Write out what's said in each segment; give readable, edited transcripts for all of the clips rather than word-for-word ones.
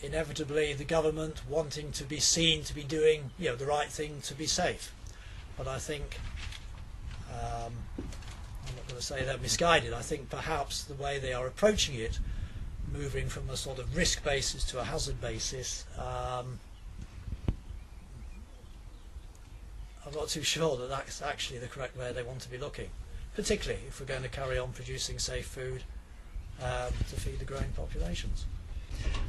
inevitably the government wanting to be seen to be doing, you know, the right thing to be safe. But I think I'm not going to say they're misguided. I think perhaps the way they are approaching it, moving from a sort of risk basis to a hazard basis, I'm not too sure that that's actually the correct way they want to be looking, particularly if we're going to carry on producing safe food to feed the growing populations.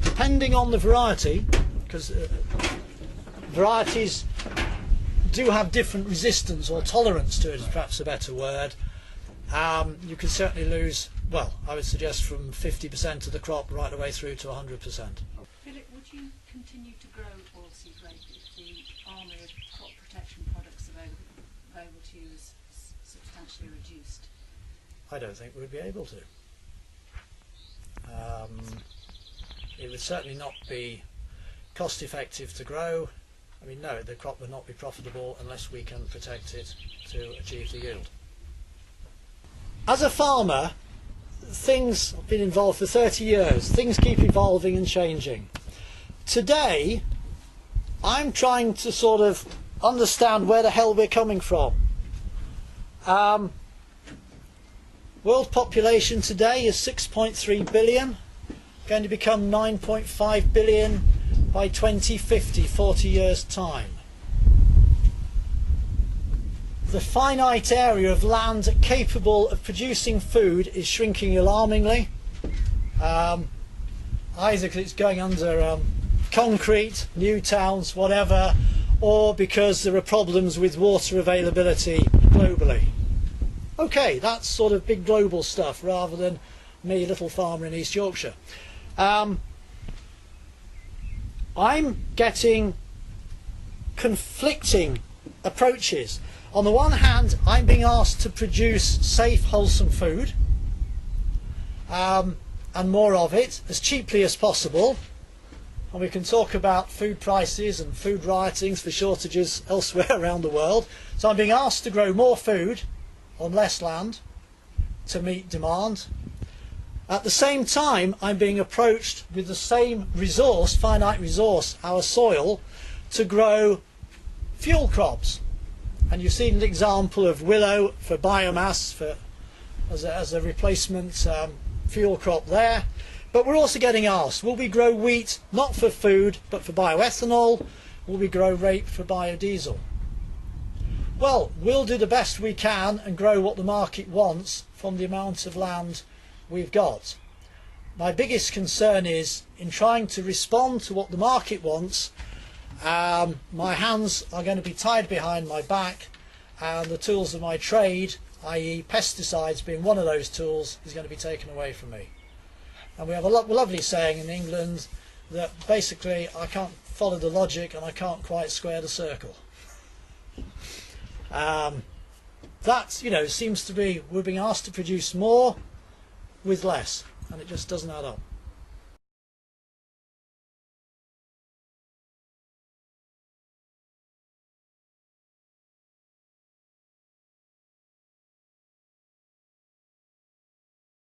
Depending on the variety, because varieties do have different resistance or tolerance to it, is perhaps a better word. You can certainly lose, well, I would suggest from 50% of the crop right the way through to 100%. Philip, would you continue to grow oilseed rape if the army of crop protection products available to you is substantially reduced? I don't think we'd be able to. It would certainly not be cost effective to grow. I mean, no, the crop would not be profitable unless we can protect it to achieve the yield. As a farmer, I've been involved for 30 years, things keep evolving and changing. Today, I'm trying to sort of understand where the hell we're coming from. World population today is 6.3 billion, going to become 9.5 billion by 2050, 40 years' time. The finite area of land capable of producing food is shrinking alarmingly, either because it's going under concrete, new towns, whatever, or because there are problems with water availability globally. Okay, that's sort of big global stuff rather than me, little farmer in East Yorkshire. I'm getting conflicting approaches. On the one hand, I'm being asked to produce safe, wholesome food, and more of it, as cheaply as possible. And we can talk about food prices and food riotings for shortages elsewhere around the world. So I'm being asked to grow more food on less land to meet demand. At the same time, I'm being approached with the same resource, finite resource, our soil, to grow fuel crops. And you've seen an example of willow for biomass, as a replacement fuel crop there. But we're also getting asked, will we grow wheat not for food but for bioethanol? Will we grow rape for biodiesel? Well, we'll do the best we can and grow what the market wants from the amount of land we've got. My biggest concern is in trying to respond to what the market wants, my hands are going to be tied behind my back, and the tools of my trade, i.e. pesticides being one of those tools, is going to be taken away from me. And we have a lovely saying in England that basically I can't follow the logic and I can't quite square the circle. That, you know, seems to be, we're being asked to produce more with less, and it just doesn't add up.